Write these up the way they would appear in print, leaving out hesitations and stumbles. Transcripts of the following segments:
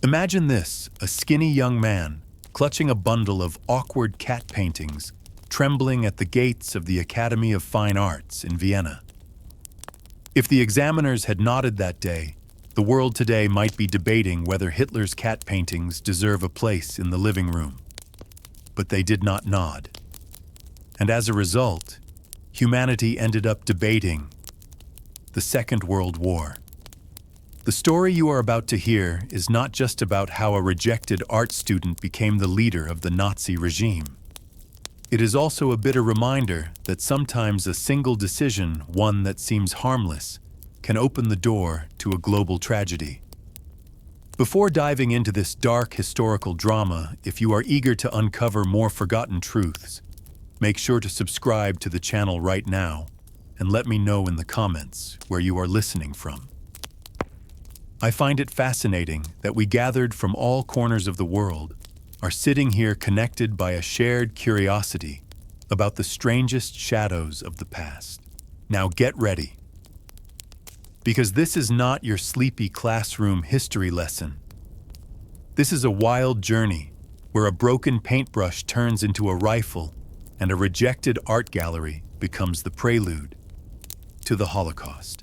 Imagine this, a skinny young man, clutching a bundle of awkward cat paintings, trembling at the gates of the Academy of Fine Arts in Vienna. If the examiners had nodded that day, the world today might be debating whether Hitler's cat paintings deserve a place in the living room. But they did not nod. And as a result, humanity ended up debating the Second World War. The story you are about to hear is not just about how a rejected art student became the leader of the Nazi regime. It is also a bitter reminder that sometimes a single decision, one that seems harmless, can open the door to a global tragedy. Before diving into this dark historical drama, if you are eager to uncover more forgotten truths, make sure to subscribe to the channel right now and let me know in the comments where you are listening from. I find it fascinating that we gathered from all corners of the world are sitting here connected by a shared curiosity about the strangest shadows of the past. Now get ready, because this is not your sleepy classroom history lesson. This is a wild journey where a broken paintbrush turns into a rifle and a rejected art gallery becomes the prelude to the Holocaust.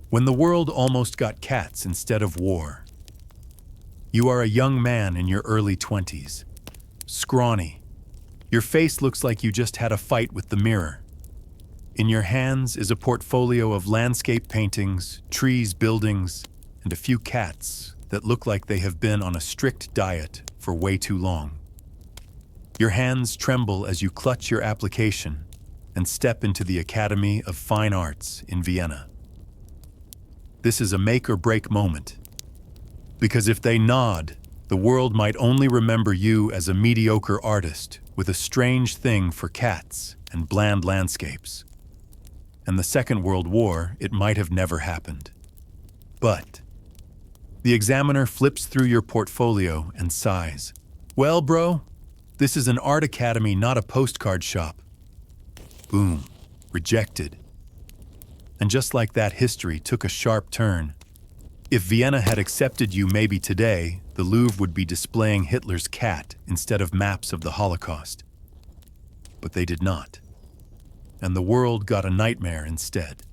When the world almost got cats instead of war. You are a young man in your early 20s, scrawny. Your face looks like you just had a fight with the mirror. In your hands is a portfolio of landscape paintings, trees, buildings, and a few cats that look like they have been on a strict diet for way too long. Your hands tremble as you clutch your application and step into the Academy of Fine Arts in Vienna. This is a make-or-break moment, because if they nod, the world might only remember you as a mediocre artist with a strange thing for cats and bland landscapes. And the Second World War, it might have never happened. But the examiner flips through your portfolio and sighs. Well, bro, this is an art academy, not a postcard shop. Boom, rejected. And just like that, history took a sharp turn. If Vienna had accepted you, maybe today, the Louvre would be displaying Hitler's cat instead of maps of the Holocaust. But they did not. And the world got a nightmare instead.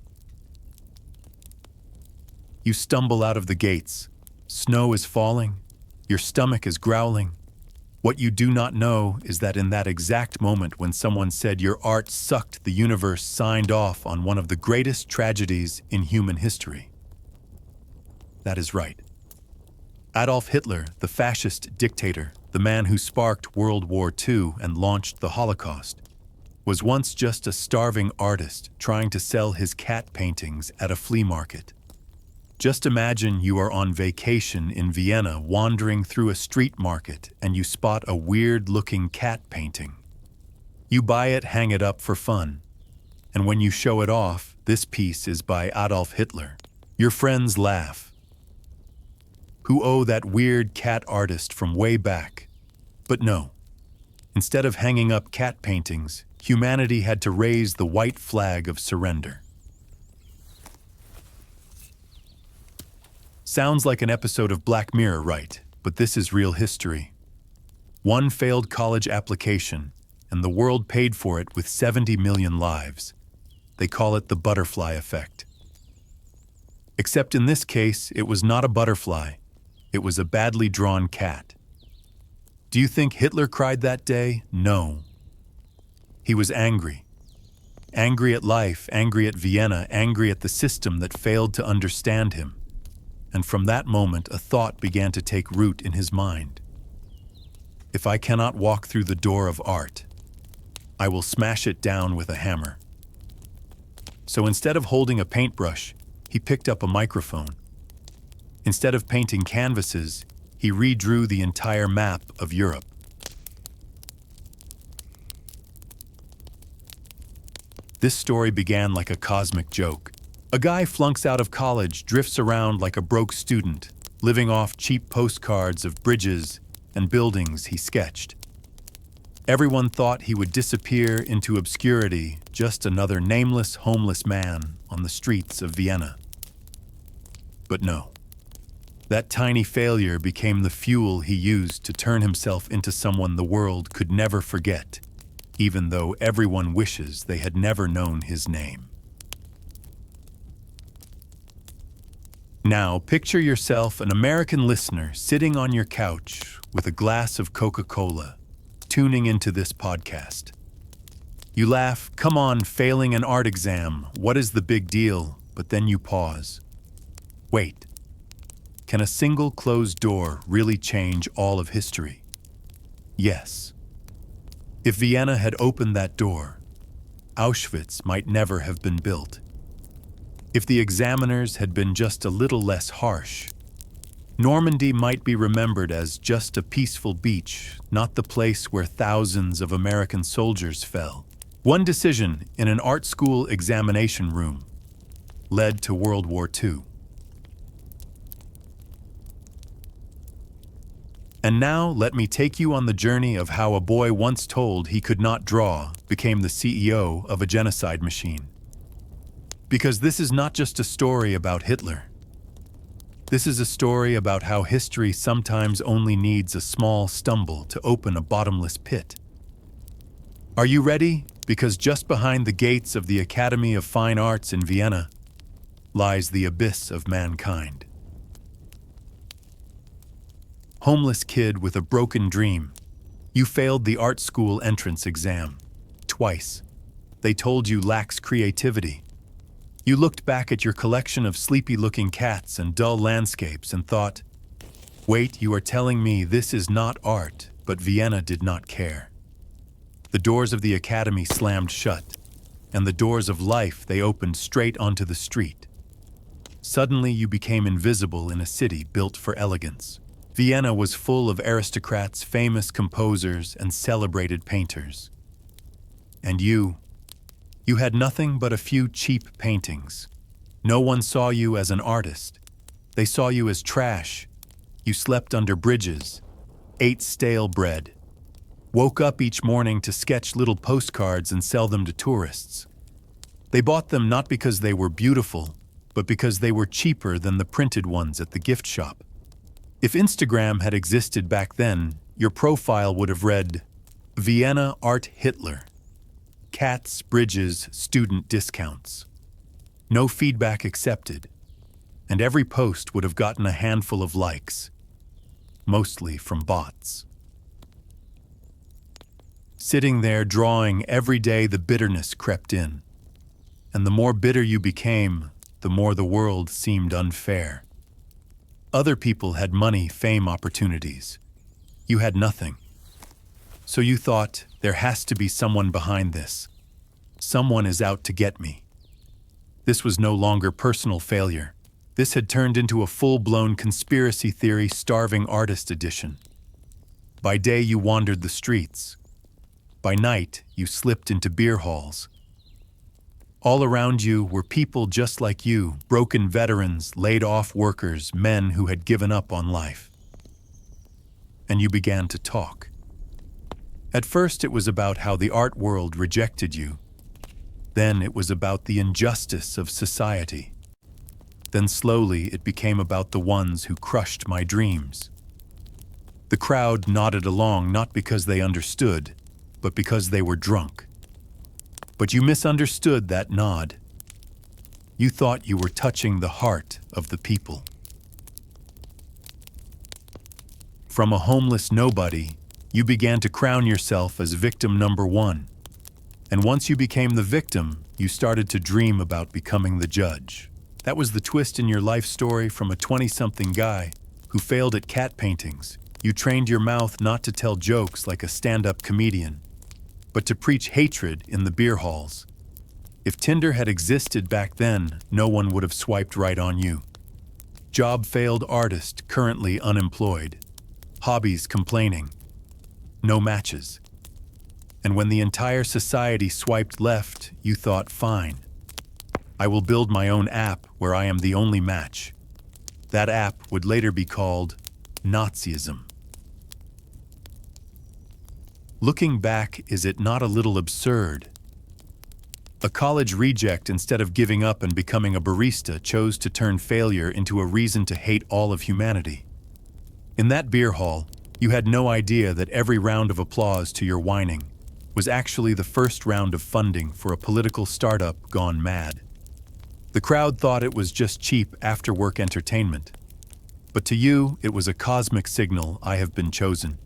You stumble out of the gates. Snow is falling. Your stomach is growling. What you do not know is that in that exact moment when someone said your art sucked, the universe signed off on one of the greatest tragedies in human history. That is right. Adolf Hitler, the fascist dictator, the man who sparked World War II and launched the Holocaust, was once just a starving artist trying to sell his cat paintings at a flea market. Just imagine you are on vacation in Vienna, wandering through a street market, and you spot a weird-looking cat painting. You buy it, hang it up for fun. And when you show it off, this piece is by Adolf Hitler. Your friends laugh. Who owe that weird cat artist from way back. But no. Instead of hanging up cat paintings, humanity had to raise the white flag of surrender. Sounds like an episode of Black Mirror, right? But this is real history. One failed college application, and the world paid for it with 70 million lives. They call it the butterfly effect. Except in this case, it was not a butterfly. It was a badly drawn cat. Do you think Hitler cried that day? No. He was angry. Angry at life, angry at Vienna, angry at the system that failed to understand him. And from that moment, a thought began to take root in his mind. If I cannot walk through the door of art, I will smash it down with a hammer. So instead of holding a paintbrush, he picked up a microphone. Instead of painting canvases, he redrew the entire map of Europe. This story began like a cosmic joke. A guy flunks out of college, drifts around like a broke student, living off cheap postcards of bridges and buildings he sketched. Everyone thought he would disappear into obscurity, just another nameless, homeless man on the streets of Vienna. But no. That tiny failure became the fuel he used to turn himself into someone the world could never forget, even though everyone wishes they had never known his name. Now, picture yourself an American listener sitting on your couch with a glass of Coca-Cola, tuning into this podcast. You laugh, "Come on, failing an art exam, what is the big deal?" But then you pause. Wait. Can a single closed door really change all of history? Yes. If Vienna had opened that door, Auschwitz might never have been built. If the examiners had been just a little less harsh, Normandy might be remembered as just a peaceful beach, not the place where thousands of American soldiers fell. One decision in an art school examination room led to World War II. And now let me take you on the journey of how a boy once told he could not draw became the CEO of a genocide machine. Because this is not just a story about Hitler. This is a story about how history sometimes only needs a small stumble to open a bottomless pit. Are you ready? Because just behind the gates of the Academy of Fine Arts in Vienna lies the abyss of mankind. Homeless kid with a broken dream. You failed the art school entrance exam. Twice. They told you lacks creativity. You looked back at your collection of sleepy-looking cats and dull landscapes and thought, wait, you are telling me this is not art, but Vienna did not care. The doors of the academy slammed shut, and the doors of life they opened straight onto the street. Suddenly you became invisible in a city built for elegance. Vienna was full of aristocrats, famous composers, and celebrated painters. And you had nothing but a few cheap paintings. No one saw you as an artist. They saw you as trash. You slept under bridges, ate stale bread, woke up each morning to sketch little postcards and sell them to tourists. They bought them not because they were beautiful, but because they were cheaper than the printed ones at the gift shop. If Instagram had existed back then, your profile would have read, Vienna Art Hitler. Cats, bridges, student discounts. No feedback accepted, and every post would have gotten a handful of likes, mostly from bots. Sitting there drawing every day, the bitterness crept in, and the more bitter you became, the more the world seemed unfair. Other people had money, fame, opportunities. You had nothing. So you thought, there has to be someone behind this. Someone is out to get me. This was no longer personal failure. This had turned into a full-blown conspiracy theory starving artist edition. By day you wandered the streets. By night you slipped into beer halls. All around you were people just like you, broken veterans, laid-off workers, men who had given up on life. And you began to talk. At first it was about how the art world rejected you. Then it was about the injustice of society. Then slowly it became about the ones who crushed my dreams. The crowd nodded along not because they understood, but because they were drunk. But you misunderstood that nod. You thought you were touching the heart of the people. From a homeless nobody, you began to crown yourself as victim number one. And once you became the victim, you started to dream about becoming the judge. That was the twist in your life story from a 20-something guy who failed at cat paintings. You trained your mouth not to tell jokes like a stand-up comedian, but to preach hatred in the beer halls. If Tinder had existed back then, no one would have swiped right on you. Job failed artist, currently unemployed. Hobbies complaining. No matches. And when the entire society swiped left, you thought, fine. I will build my own app where I am the only match. That app would later be called Nazism. Looking back, is it not a little absurd? A college reject, instead of giving up and becoming a barista, chose to turn failure into a reason to hate all of humanity. In that beer hall, you had no idea that every round of applause to your whining was actually the first round of funding for a political startup gone mad. The crowd thought it was just cheap after-work entertainment. But to you, it was a cosmic signal: I have been chosen.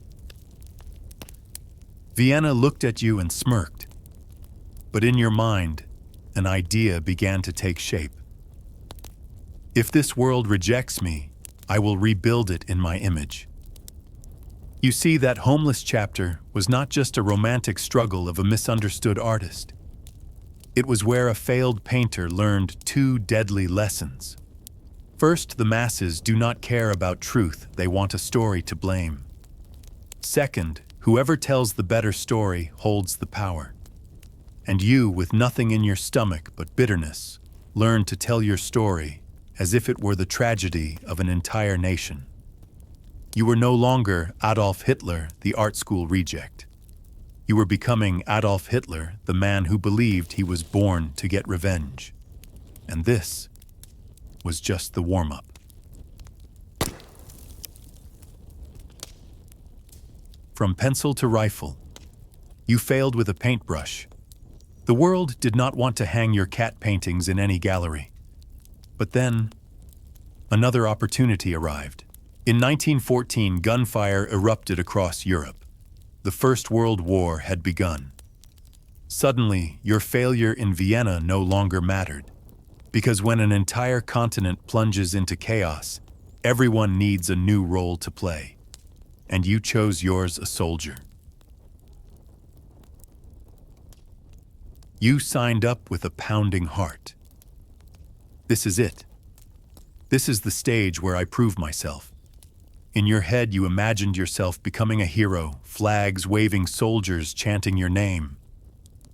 Vienna looked at you and smirked. But in your mind, an idea began to take shape. If this world rejects me, I will rebuild it in my image. You see, that homeless chapter was not just a romantic struggle of a misunderstood artist. It was where a failed painter learned two deadly lessons. First, the masses do not care about truth, they want a story to blame. Second, whoever tells the better story holds the power. And you, with nothing in your stomach but bitterness, learned to tell your story as if it were the tragedy of an entire nation. You were no longer Adolf Hitler, the art school reject. You were becoming Adolf Hitler, the man who believed he was born to get revenge. And this was just the warm-up. From pencil to rifle, you failed with a paintbrush. The world did not want to hang your cat paintings in any gallery. But then, another opportunity arrived. In 1914, gunfire erupted across Europe. The First World War had begun. Suddenly, your failure in Vienna no longer mattered. Because when an entire continent plunges into chaos, everyone needs a new role to play. And you chose yours, a soldier. You signed up with a pounding heart. This is it. This is the stage where I prove myself. In your head, you imagined yourself becoming a hero, flags waving, soldiers chanting your name.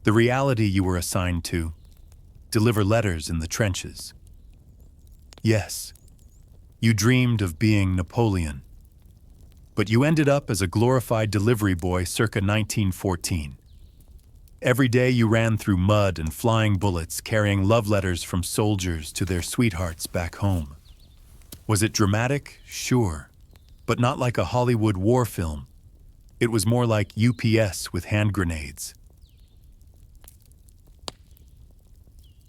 The reality you were assigned to: deliver letters in the trenches. Yes, you dreamed of being Napoleon. But you ended up as a glorified delivery boy circa 1914. Every day you ran through mud and flying bullets, carrying love letters from soldiers to their sweethearts back home. Was it dramatic? Sure. But not like a Hollywood war film. It was more like UPS with hand grenades.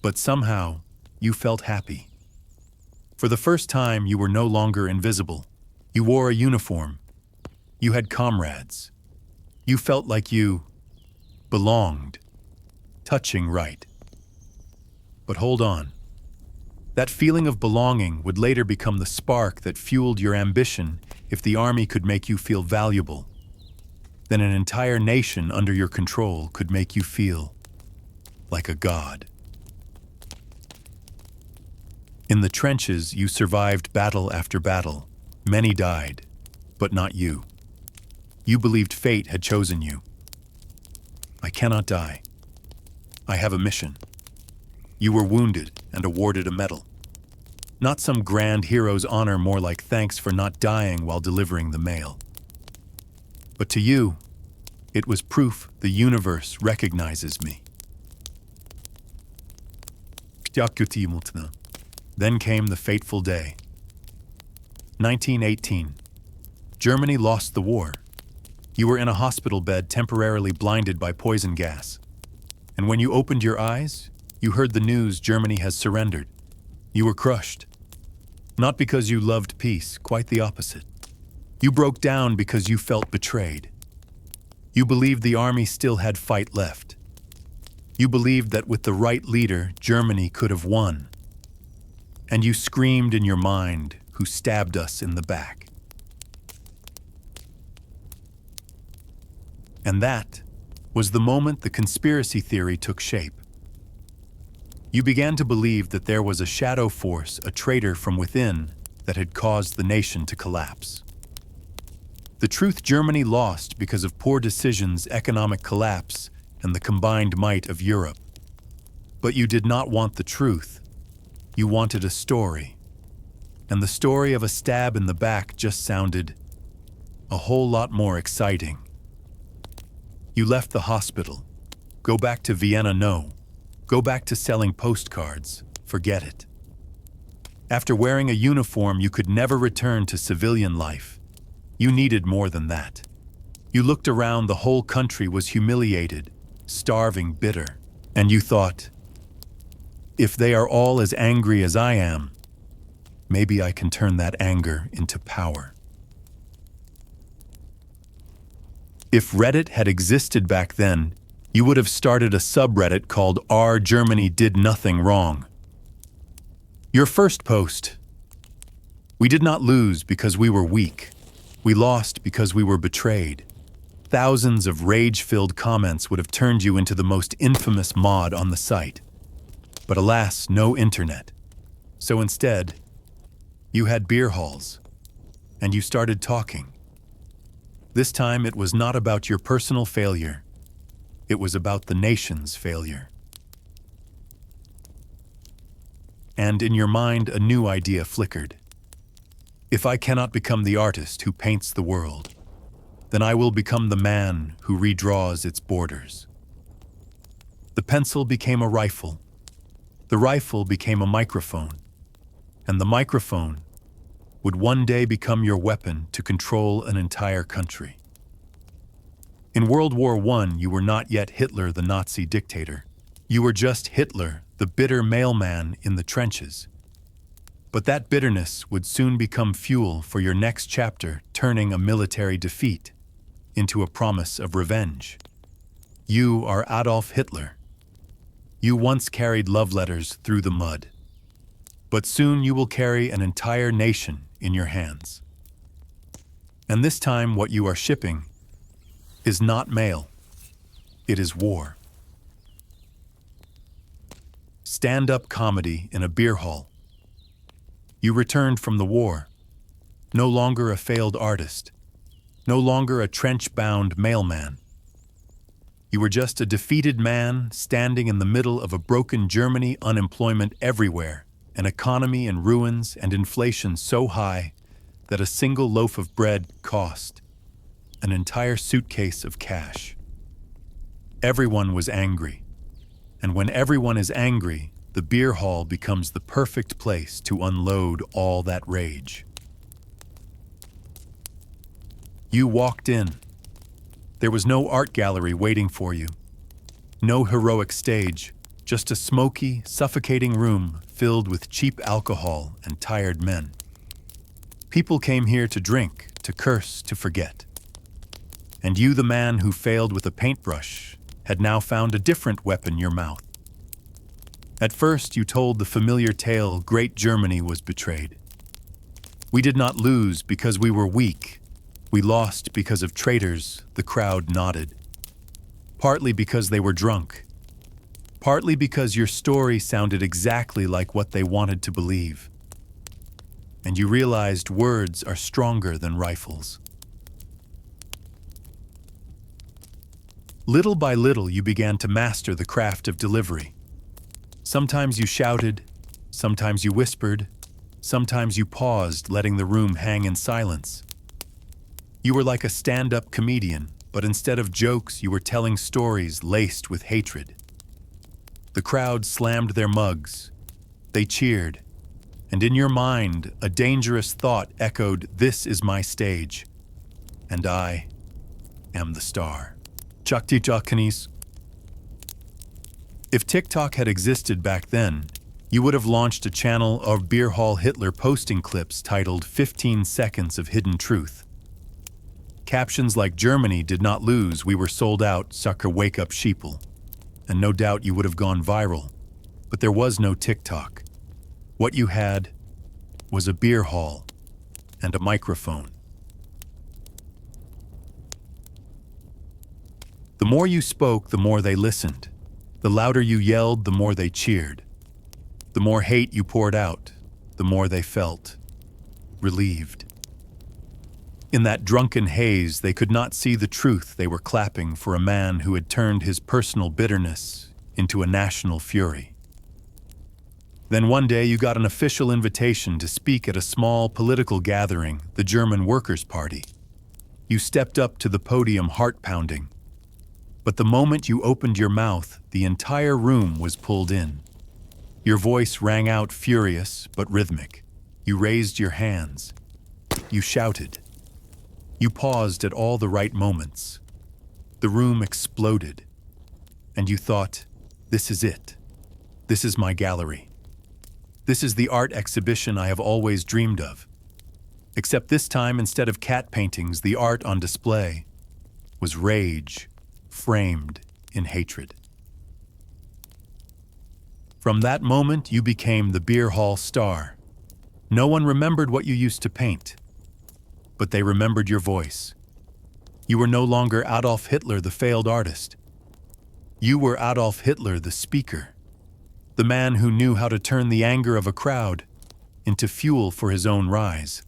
But somehow, you felt happy. For the first time, you were no longer invisible. You wore a uniform. You had comrades. You felt like you belonged. Touching right. But hold on. That feeling of belonging would later become the spark that fueled your ambition. If the army could make you feel valuable, then an entire nation under your control could make you feel like a god. In the trenches, you survived battle after battle. Many died, but not you. You believed fate had chosen you. I cannot die. I have a mission. You were wounded and awarded a medal. Not some grand hero's honor, more like thanks for not dying while delivering the mail. But to you, it was proof the universe recognizes me. Then came the fateful day. 1918. Germany lost the war. You were in a hospital bed, temporarily blinded by poison gas. And when you opened your eyes, you heard the news: Germany has surrendered. You were crushed. Not because you loved peace, quite the opposite. You broke down because you felt betrayed. You believed the army still had fight left. You believed that with the right leader, Germany could have won. And you screamed in your mind, "Who stabbed us in the back?" And that was the moment the conspiracy theory took shape. You began to believe that there was a shadow force, a traitor from within, that had caused the nation to collapse. The truth: Germany lost because of poor decisions, economic collapse, and the combined might of Europe. But you did not want the truth. You wanted a story. And the story of a stab in the back just sounded a whole lot more exciting. You left the hospital. Go back to Vienna? No. Go back to selling postcards. Forget it. After wearing a uniform, you could never return to civilian life. You needed more than that. You looked around, the whole country was humiliated, starving, bitter, and you thought, if they are all as angry as I am, maybe I can turn that anger into power. If Reddit had existed back then, you would have started a subreddit called R Germany Did Nothing Wrong. Your first post: we did not lose because we were weak. We lost because we were betrayed. Thousands of rage-filled comments would have turned you into the most infamous mod on the site. But alas, no internet. So instead, you had beer halls, and you started talking. This time it was not about your personal failure. It was about the nation's failure. And in your mind, a new idea flickered. If I cannot become the artist who paints the world, then I will become the man who redraws its borders. The pencil became a rifle. The rifle became a microphone. And the microphone would one day become your weapon to control an entire country. In World War I, you were not yet Hitler, the Nazi dictator. You were just Hitler, the bitter mailman in the trenches. But that bitterness would soon become fuel for your next chapter, turning a military defeat into a promise of revenge. You are Adolf Hitler. You once carried love letters through the mud. But soon you will carry an entire nation in your hands. And this time what you are shipping is not mail. It is war. Stand-up comedy in a beer hall. You returned from the war, no longer a failed artist, no longer a trench-bound mailman. You were just a defeated man standing in the middle of a broken Germany, unemployment everywhere, an economy in ruins and inflation so high that a single loaf of bread cost an entire suitcase of cash. Everyone was angry, and when everyone is angry, the beer hall becomes the perfect place to unload all that rage. You walked in. There was no art gallery waiting for you, no heroic stage, just a smoky, suffocating room filled with cheap alcohol and tired men. People came here to drink, to curse, to forget. And you, the man who failed with a paintbrush, had now found a different weapon in your mouth. At first, you told the familiar tale, great Germany was betrayed. We did not lose because we were weak. We lost because of traitors, the crowd nodded. Partly because they were drunk. Partly because your story sounded exactly like what they wanted to believe. And you realized words are stronger than rifles. Little by little, you began to master the craft of delivery. Sometimes you shouted, sometimes you whispered, sometimes you paused, letting the room hang in silence. You were like a stand-up comedian, but instead of jokes, you were telling stories laced with hatred. The crowd slammed their mugs. They cheered. And in your mind, a dangerous thought echoed, "This is my stage, and I am the star." If TikTok had existed back then, you would have launched a channel of Beer Hall Hitler posting clips titled 15 Seconds of Hidden Truth. Captions like "Germany did not lose, we were sold out, sucker wake up sheeple." And no doubt you would have gone viral. But there was no TikTok. What you had was a beer hall and a microphone. The more you spoke, the more they listened. The louder you yelled, the more they cheered. The more hate you poured out, the more they felt relieved. In that drunken haze, they could not see the truth. They were clapping for a man who had turned his personal bitterness into a national fury. Then one day you got an official invitation to speak at a small political gathering, the German Workers' Party. You stepped up to the podium, heart pounding. But the moment you opened your mouth, the entire room was pulled in. Your voice rang out furious but rhythmic. You raised your hands. You shouted. You paused at all the right moments. The room exploded. And you thought, this is it. This is my gallery. This is the art exhibition I have always dreamed of. Except this time, instead of cat paintings, the art on display was rage, framed in hatred. From that moment, you became the beer hall star. No one remembered what you used to paint, but they remembered your voice. You were no longer Adolf Hitler, the failed artist. You were Adolf Hitler, the speaker, the man who knew how to turn the anger of a crowd into fuel for his own rise.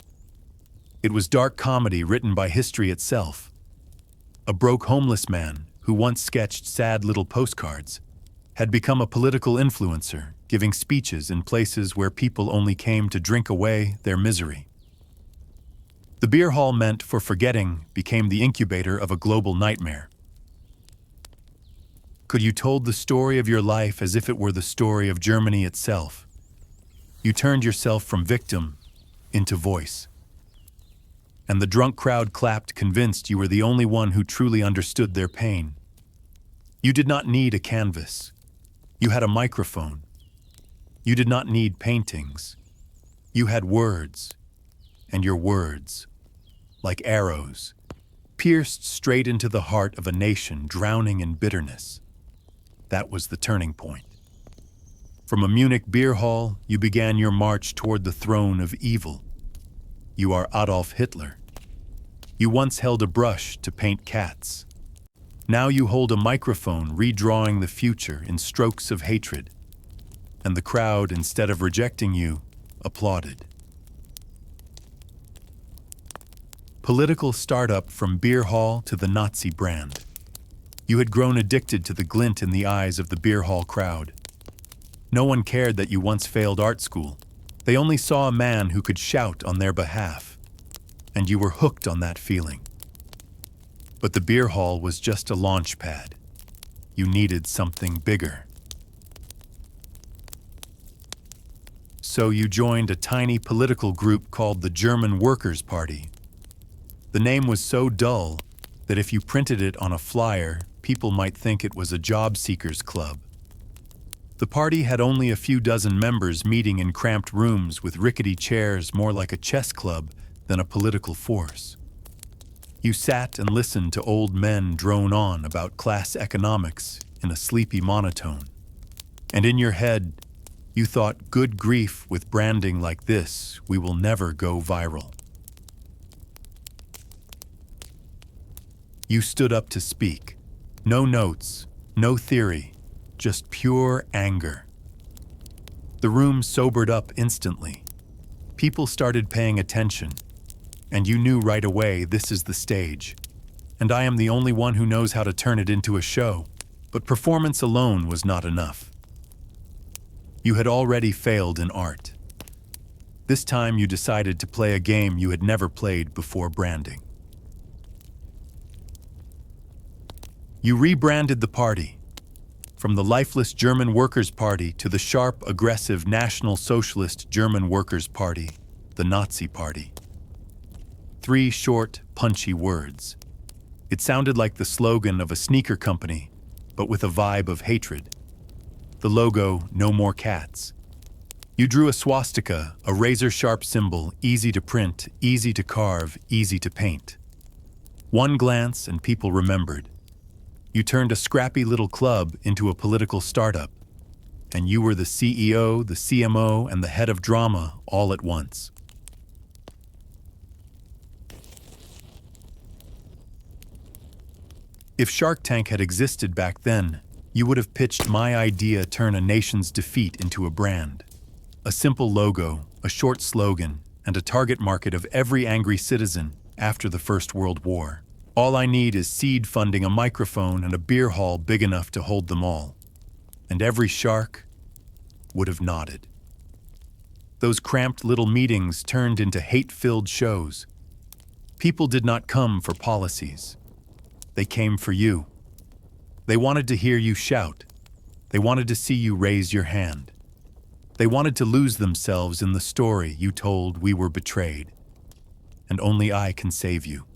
It was dark comedy written by history itself. A broke homeless man who once sketched sad little postcards had become a political influencer, giving speeches in places where people only came to drink away their misery. The beer hall meant for forgetting became the incubator of a global nightmare. Could you told the story of your life as if it were the story of Germany itself? You turned yourself from victim into voice. And the drunk crowd clapped, convinced you were the only one who truly understood their pain. You did not need a canvas. You had a microphone. You did not need paintings. You had words, and your words, like arrows, pierced straight into the heart of a nation drowning in bitterness. That was the turning point. From a Munich beer hall, you began your march toward the throne of evil. You are Adolf Hitler. You once held a brush to paint cats. Now you hold a microphone redrawing the future in strokes of hatred. And the crowd, instead of rejecting you, applauded. Political startup from beer hall to the Nazi brand. You had grown addicted to the glint in the eyes of the beer hall crowd. No one cared that you once failed art school. They only saw a man who could shout on their behalf. And you were hooked on that feeling. But the beer hall was just a launch pad. You needed something bigger. So you joined a tiny political group called the German Workers' Party. The name was so dull that if you printed it on a flyer, people might think it was a job seekers club. The party had only a few dozen members meeting in cramped rooms with rickety chairs, more like a chess club than a political force. You sat and listened to old men drone on about class economics in a sleepy monotone. And in your head, you thought, good grief, with branding like this, we will never go viral. You stood up to speak. No notes, no theory, just pure anger. The room sobered up instantly. People started paying attention. And you knew right away, this is the stage. And I am the only one who knows how to turn it into a show. But performance alone was not enough. You had already failed in art. This time you decided to play a game you had never played before branding. You rebranded the party. From the lifeless German Workers' Party to the sharp, aggressive National Socialist German Workers' Party, the Nazi Party. 3 short, punchy words. It sounded like the slogan of a sneaker company, but with a vibe of hatred. The logo, no more cats. You drew a swastika, a razor-sharp symbol, easy to print, easy to carve, easy to paint. One glance and people remembered. You turned a scrappy little club into a political startup, and you were the CEO, the CMO, and the head of drama all at once. If Shark Tank had existed back then, you would have pitched my idea turn a nation's defeat into a brand. A simple logo, a short slogan, and a target market of every angry citizen after the First World War. All I need is seed funding, a microphone, and a beer hall big enough to hold them all. And every shark would have nodded. Those cramped little meetings turned into hate-filled shows. People did not come for policies. They came for you. They wanted to hear you shout. They wanted to see you raise your hand. They wanted to lose themselves in the story you told we were betrayed. And only I can save you.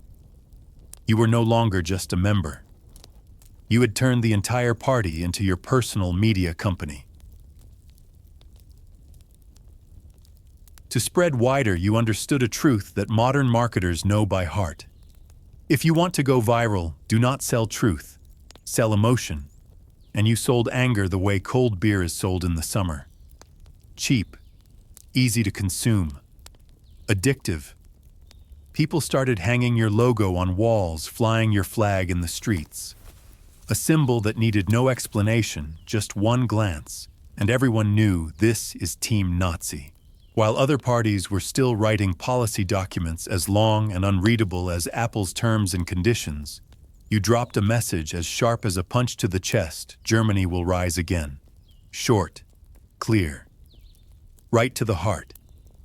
You were no longer just a member. You had turned the entire party into your personal media company. To spread wider, you understood a truth that modern marketers know by heart. If you want to go viral, do not sell truth, sell emotion. And you sold anger the way cold beer is sold in the summer. Cheap, easy to consume, addictive. People started hanging your logo on walls, flying your flag in the streets. A symbol that needed no explanation, just one glance, and everyone knew this is Team Nazi. While other parties were still writing policy documents as long and unreadable as Apple's terms and conditions, you dropped a message as sharp as a punch to the chest: Germany will rise again. Short, clear, right to the heart,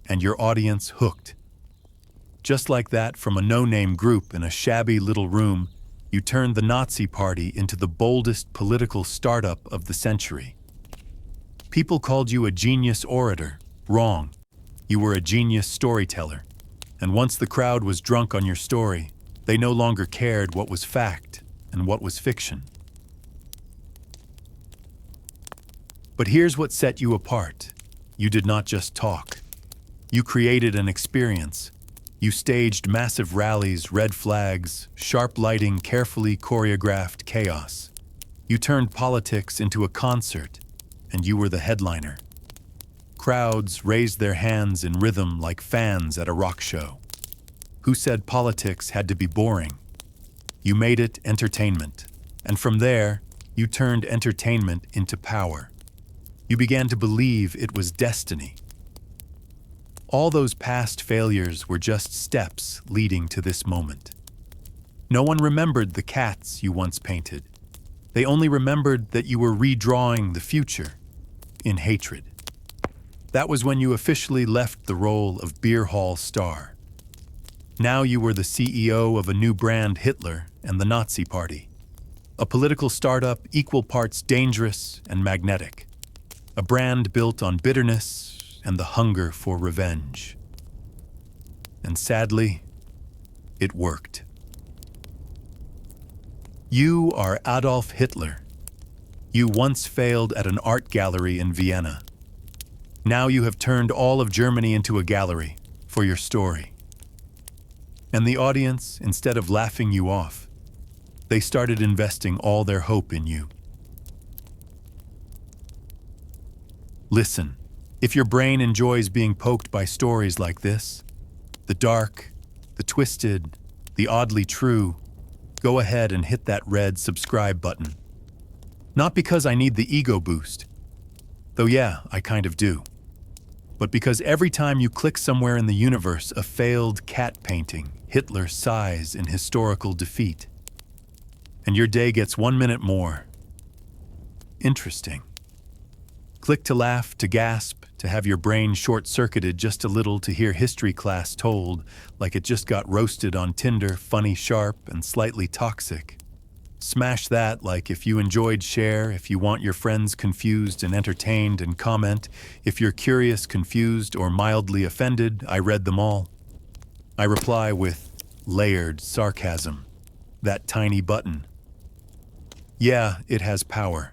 and your audience hooked. Just like that, from a no-name group in a shabby little room, you turned the Nazi Party into the boldest political startup of the century. People called you a genius orator. Wrong. You were a genius storyteller. And once the crowd was drunk on your story, they no longer cared what was fact and what was fiction. But here's what set you apart. You did not just talk. You created an experience. You staged massive rallies, red flags, sharp lighting, carefully choreographed chaos. You turned politics into a concert, and you were the headliner. Crowds raised their hands in rhythm like fans at a rock show. Who said politics had to be boring? You made it entertainment. And from there, you turned entertainment into power. You began to believe it was destiny. All those past failures were just steps leading to this moment. No one remembered the cats you once painted. They only remembered that you were redrawing the future in hatred. That was when you officially left the role of beer hall star. Now you were the CEO of a new brand, Hitler and the Nazi Party. A political startup equal parts dangerous and magnetic. A brand built on bitterness and the hunger for revenge. And sadly, it worked. You are Adolf Hitler. You once failed at an art gallery in Vienna. Now you have turned all of Germany into a gallery for your story. And the audience, instead of laughing you off, they started investing all their hope in you. Listen, if your brain enjoys being poked by stories like this, the dark, the twisted, the oddly true, go ahead and hit that red subscribe button. Not because I need the ego boost, though yeah, I kind of do. But because every time you click somewhere in the universe, a failed cat painting, Hitler sighs in historical defeat. And your day gets 1 minute more. Interesting. Click to laugh, to gasp, to have your brain short-circuited just a little, to hear history class told like it just got roasted on Tinder, funny, sharp, and slightly toxic. Smash that like if you enjoyed, share. If you want your friends confused and entertained, and comment. If you're curious, confused, or mildly offended, I read them all. I reply with layered sarcasm. That tiny button. Yeah, it has power.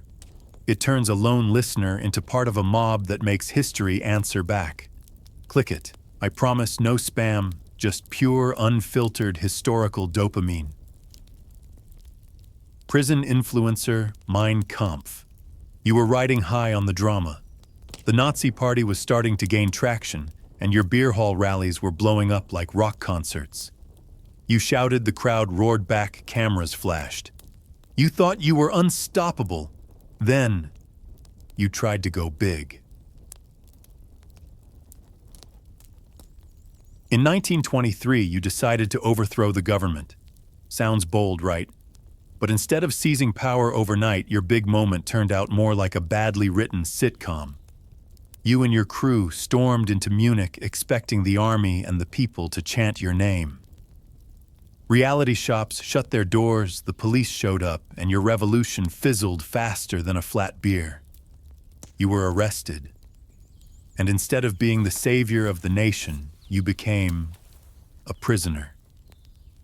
It turns a lone listener into part of a mob that makes history answer back. Click it. I promise no spam, just pure, unfiltered historical dopamine. Prison influencer, Mein Kampf. You were riding high on the drama. The Nazi Party was starting to gain traction, and your beer hall rallies were blowing up like rock concerts. You shouted, the crowd roared back, cameras flashed. You thought you were unstoppable. Then, you tried to go big. In 1923, you decided to overthrow the government. Sounds bold, right? But instead of seizing power overnight, your big moment turned out more like a badly written sitcom. You and your crew stormed into Munich expecting the army and the people to chant your name. Reality shops shut their doors, the police showed up, and your revolution fizzled faster than a flat beer. You were arrested. And instead of being the savior of the nation, you became a prisoner.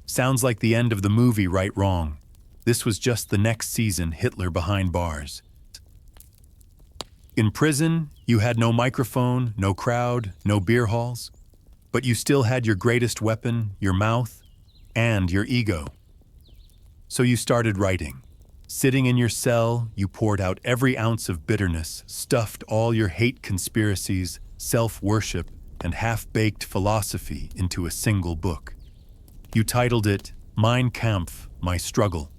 Sounds like the end of the movie Right Wrong. This was just the next season, Hitler behind bars. In prison, you had no microphone, no crowd, no beer halls, but you still had your greatest weapon, your mouth, and your ego. So you started writing. Sitting in your cell, you poured out every ounce of bitterness, stuffed all your hate conspiracies, self-worship, and half-baked philosophy into a single book. You titled it, Mein Kampf, My Struggle.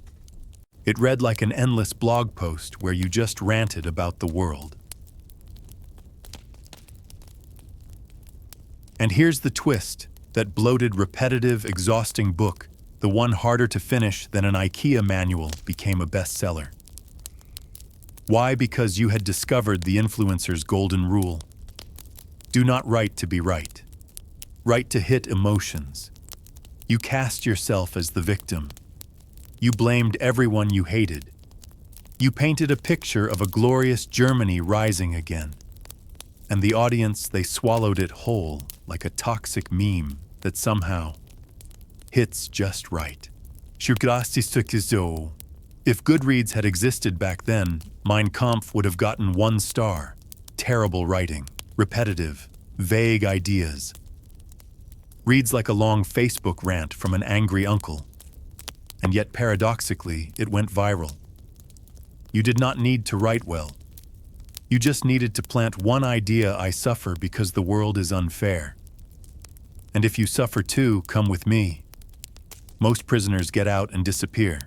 It read like an endless blog post where you just ranted about the world. And here's the twist, that bloated, repetitive, exhausting book, the one harder to finish than an IKEA manual, became a bestseller. Why? Because you had discovered the influencer's golden rule. Do not write to be right. Write to hit emotions. You cast yourself as the victim. You blamed everyone you hated. You painted a picture of a glorious Germany rising again. And the audience, they swallowed it whole, like a toxic meme that somehow hits just right. If Goodreads had existed back then, Mein Kampf would have gotten 1 star. Terrible writing, repetitive, vague ideas. Reads like a long Facebook rant from an angry uncle. And yet paradoxically, it went viral. You did not need to write well. You just needed to plant one idea: I suffer because the world is unfair. And if you suffer too, come with me. Most prisoners get out and disappear.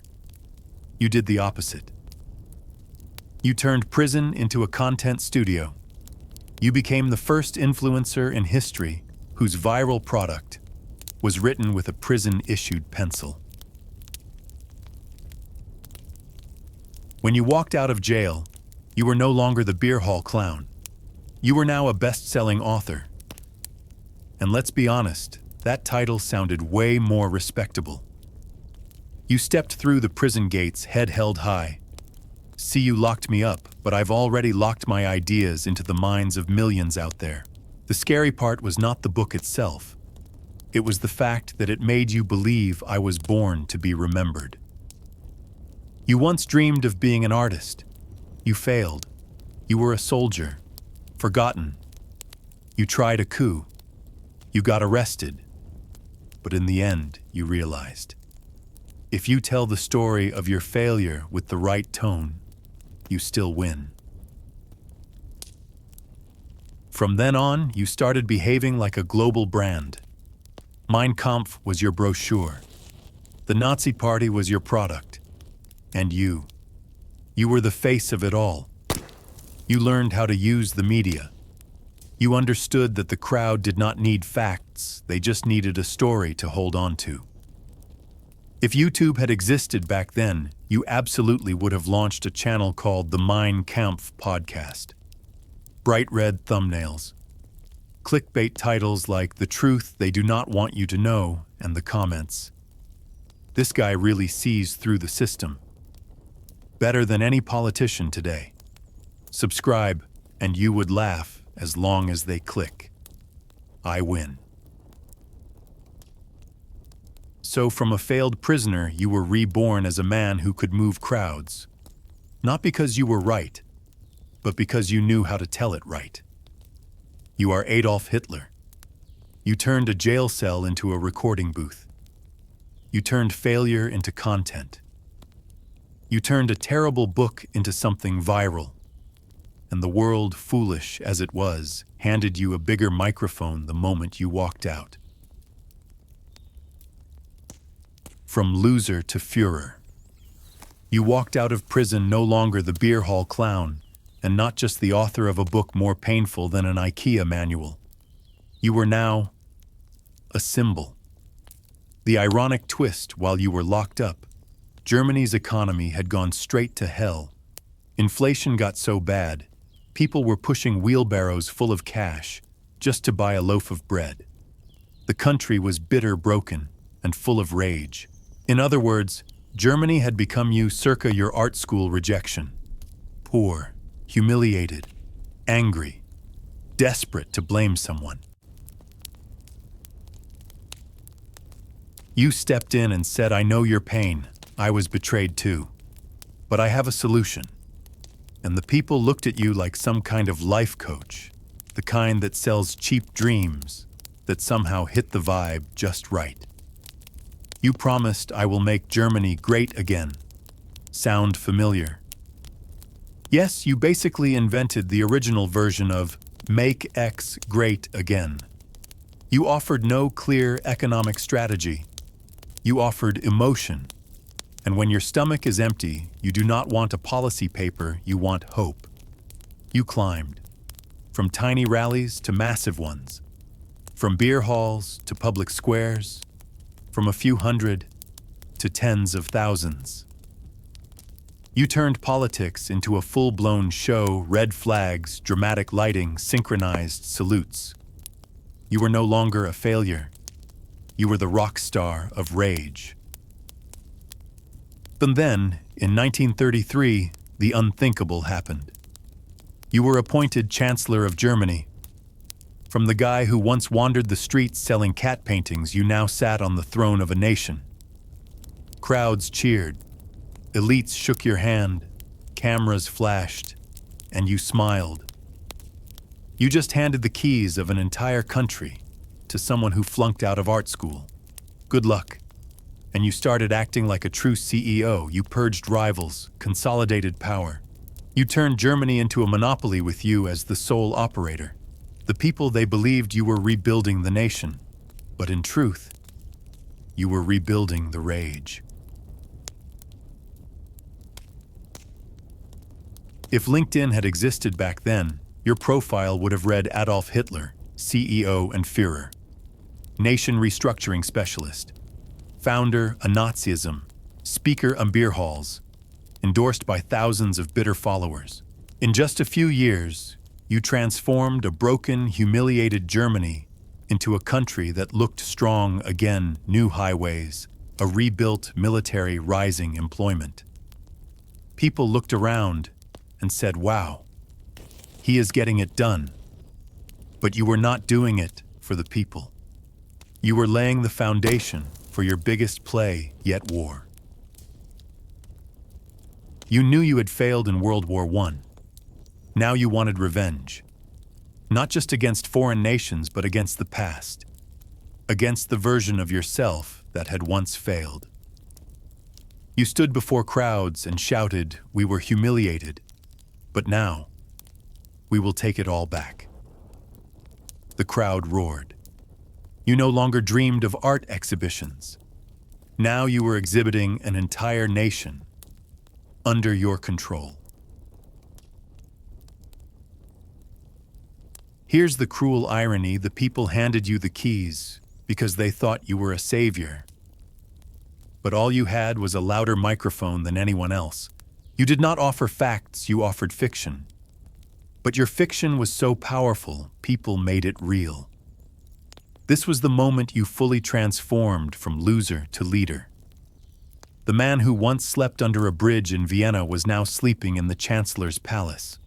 You did the opposite. You turned prison into a content studio. You became the first influencer in history whose viral product was written with a prison-issued pencil. When you walked out of jail, you were no longer the beer hall clown. You were now a best-selling author. And let's be honest, that title sounded way more respectable. You stepped through the prison gates, head held high. See, you locked me up, but I've already locked my ideas into the minds of millions out there. The scary part was not the book itself. It was the fact that it made you believe I was born to be remembered. You once dreamed of being an artist. You failed. You were a soldier, forgotten. You tried a coup. You got arrested. But in the end, you realized, if you tell the story of your failure with the right tone, you still win. From then on, you started behaving like a global brand. Mein Kampf was your brochure. The Nazi Party was your product. And you were the face of it all. You learned how to use the media. You understood that the crowd did not need facts, they just needed a story to hold on to. If YouTube had existed back then, you absolutely would have launched a channel called the Mein Kampf Podcast. Bright red thumbnails. Clickbait titles like The Truth They Do Not Want You to Know, and the comments. This guy really sees through the system. Better than any politician today. Subscribe, and you would laugh as long as they click. I win. So from a failed prisoner, you were reborn as a man who could move crowds. Not because you were right, but because you knew how to tell it right. You are Adolf Hitler. You turned a jail cell into a recording booth. You turned failure into content. You turned a terrible book into something viral. And the world, foolish as it was, handed you a bigger microphone the moment you walked out. From loser to Führer. You walked out of prison no longer the beer hall clown, and not just the author of a book more painful than an IKEA manual. You were now a symbol. The ironic twist: while you were locked up, Germany's economy had gone straight to hell. Inflation got so bad, people were pushing wheelbarrows full of cash just to buy a loaf of bread. The country was bitter, broken, and full of rage. In other words, Germany had become you circa your art school rejection. Poor, humiliated, angry, desperate to blame someone. You stepped in and said, "I know your pain. I was betrayed too. But I have a solution." And the people looked at you like some kind of life coach, the kind that sells cheap dreams that somehow hit the vibe just right. You promised, "I will make Germany great again." Sound familiar? Yes, you basically invented the original version of "Make X Great Again." You offered no clear economic strategy. You offered emotion. And when your stomach is empty, you do not want a policy paper, you want hope. You climbed. From tiny rallies to massive ones. From beer halls to public squares. From a few hundred to tens of thousands. You turned politics into a full-blown show, red flags, dramatic lighting, synchronized salutes. You were no longer a failure. You were the rock star of rage. But then, in 1933, the unthinkable happened. You were appointed Chancellor of Germany. From the guy who once wandered the streets selling cat paintings, you now sat on the throne of a nation. Crowds cheered. Elites shook your hand. Cameras flashed. And you smiled. You just handed the keys of an entire country to someone who flunked out of art school. Good luck. And you started acting like a true CEO. You purged rivals, consolidated power. You turned Germany into a monopoly with you as the sole operator. The people, they believed you were rebuilding the nation. But in truth, you were rebuilding the rage. If LinkedIn had existed back then, your profile would have read Adolf Hitler, CEO and Führer, nation restructuring specialist, founder of Nazism, speaker on beer halls, endorsed by thousands of bitter followers. In just a few years, you transformed a broken, humiliated Germany into a country that looked strong again, new highways, a rebuilt military, rising employment. People looked around and said, "Wow, he is getting it done." But you were not doing it for the people. You were laying the foundation for your biggest play yet, war. You knew you had failed in World War I. Now you wanted revenge. Not just against foreign nations, but against the past. Against the version of yourself that had once failed. You stood before crowds and shouted, "We were humiliated, but now we will take it all back." The crowd roared. You no longer dreamed of art exhibitions. Now you were exhibiting an entire nation under your control. Here's the cruel irony: the people handed you the keys because they thought you were a savior. But all you had was a louder microphone than anyone else. You did not offer facts, you offered fiction. But your fiction was so powerful, people made it real. This was the moment you fully transformed from loser to leader. The man who once slept under a bridge in Vienna was now sleeping in the Chancellor's palace.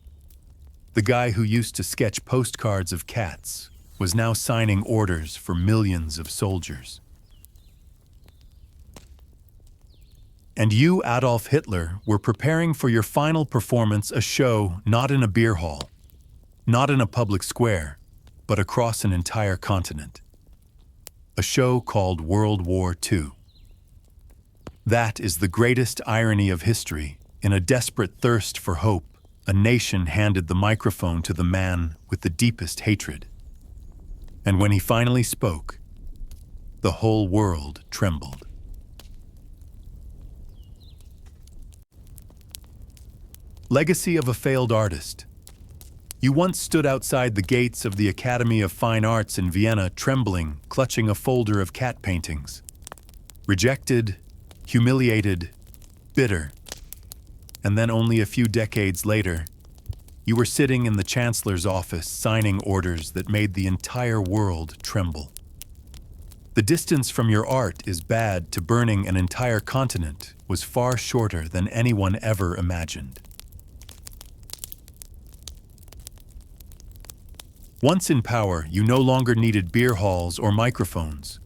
The guy who used to sketch postcards of cats was now signing orders for millions of soldiers. And you, Adolf Hitler, were preparing for your final performance, a show not in a beer hall, not in a public square, but across an entire continent. A show called World War II. That is the greatest irony of history. In a desperate thirst for hope, a nation handed the microphone to the man with the deepest hatred. And when he finally spoke, the whole world trembled. Legacy of a failed artist. You once stood outside the gates of the Academy of Fine Arts in Vienna, trembling, clutching a folder of cat paintings. Rejected, humiliated, bitter. And then only a few decades later, you were sitting in the Chancellor's office signing orders that made the entire world tremble. The distance from your art is bad to burning an entire continent was far shorter than anyone ever imagined. Once in power, you no longer needed beer halls or microphones.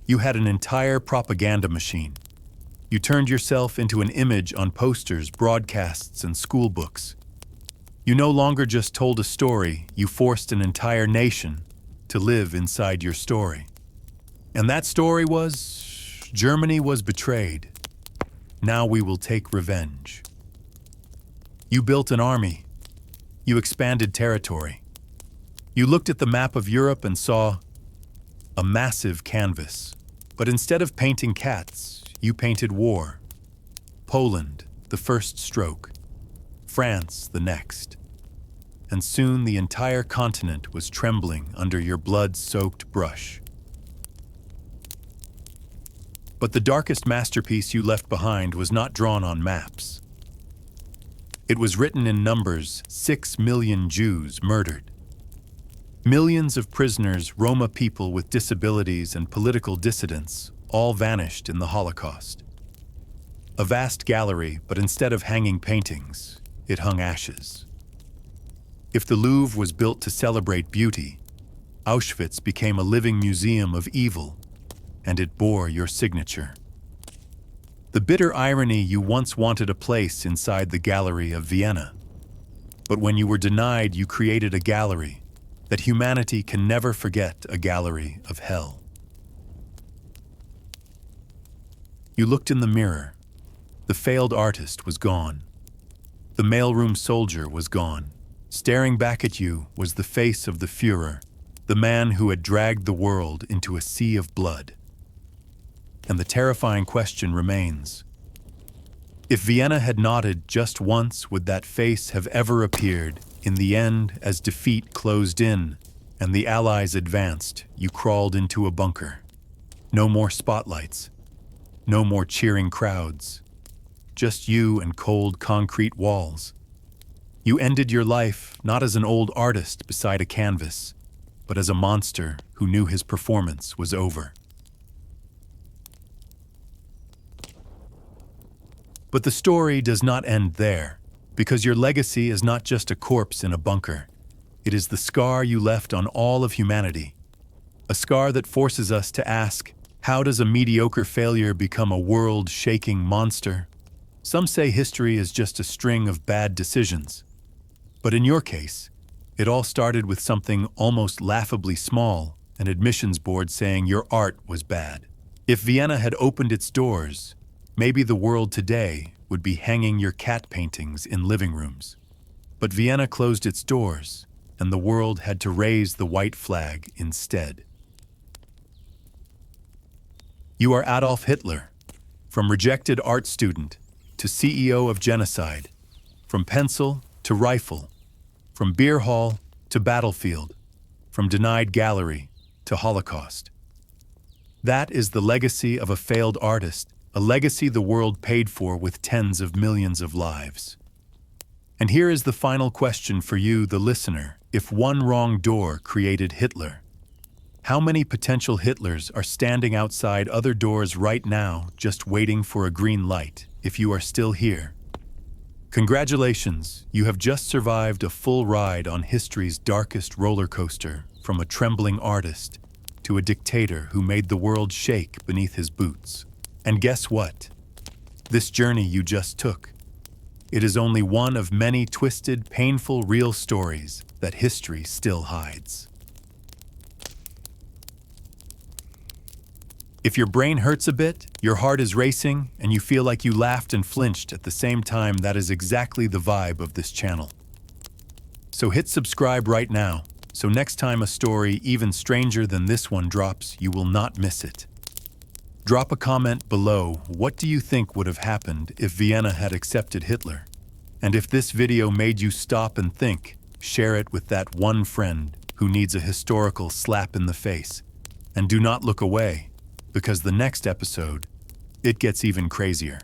You had an entire propaganda machine. You turned yourself into an image on posters, broadcasts, and school books. You no longer just told a story, you forced an entire nation to live inside your story. And that story was, Germany was betrayed. Now we will take revenge. You built an army. You expanded territory. You looked at the map of Europe and saw a massive canvas. But instead of painting cats, you painted war. Poland, the first stroke. France, the next. And soon the entire continent was trembling under your blood-soaked brush. But the darkest masterpiece you left behind was not drawn on maps. It was written in numbers: 6 million Jews murdered. Millions of prisoners, Roma people with disabilities and political dissidents, all vanished in the Holocaust. A vast gallery, but instead of hanging paintings, it hung ashes. If the Louvre was built to celebrate beauty, Auschwitz became a living museum of evil, and it bore your signature. The bitter irony, you once wanted a place inside the gallery of Vienna. But when you were denied, you created a gallery that humanity can never forget, a gallery of hell. You looked in the mirror. The failed artist was gone. The mailroom soldier was gone. Staring back at you was the face of the Führer, the man who had dragged the world into a sea of blood. And the terrifying question remains: if Vienna had nodded just once, would that face have ever appeared? In the end, as defeat closed in and the Allies advanced, you crawled into a bunker. No more spotlights. No more cheering crowds. Just you and cold concrete walls. You ended your life not as an old artist beside a canvas, but as a monster who knew his performance was over. But the story does not end there, because your legacy is not just a corpse in a bunker. It is the scar you left on all of humanity. A scar that forces us to ask, how does a mediocre failure become a world-shaking monster? Some say history is just a string of bad decisions. But in your case, it all started with something almost laughably small, an admissions board saying your art was bad. If Vienna had opened its doors, maybe the world today would be hanging your cat paintings in living rooms. But Vienna closed its doors, and the world had to raise the white flag instead. You are Adolf Hitler, from rejected art student to CEO of genocide, from pencil to rifle, from beer hall to battlefield, from denied gallery to Holocaust. That is the legacy of a failed artist, a legacy the world paid for with tens of millions of lives. And here is the final question for you, the listener. If one wrong door created Hitler, how many potential Hitlers are standing outside other doors right now, just waiting for a green light, if you are still here? Congratulations, you have just survived a full ride on history's darkest roller coaster, from a trembling artist to a dictator who made the world shake beneath his boots. And guess what? This journey you just took, it is only one of many twisted, painful, real stories that history still hides. If your brain hurts a bit, your heart is racing, and you feel like you laughed and flinched at the same time, that is exactly the vibe of this channel. So hit subscribe right now, so next time a story even stranger than this one drops, you will not miss it. Drop a comment below. What do you think would have happened if Vienna had accepted Hitler? And if this video made you stop and think, share it with that one friend who needs a historical slap in the face. And do not look away, because the next episode, it gets even crazier.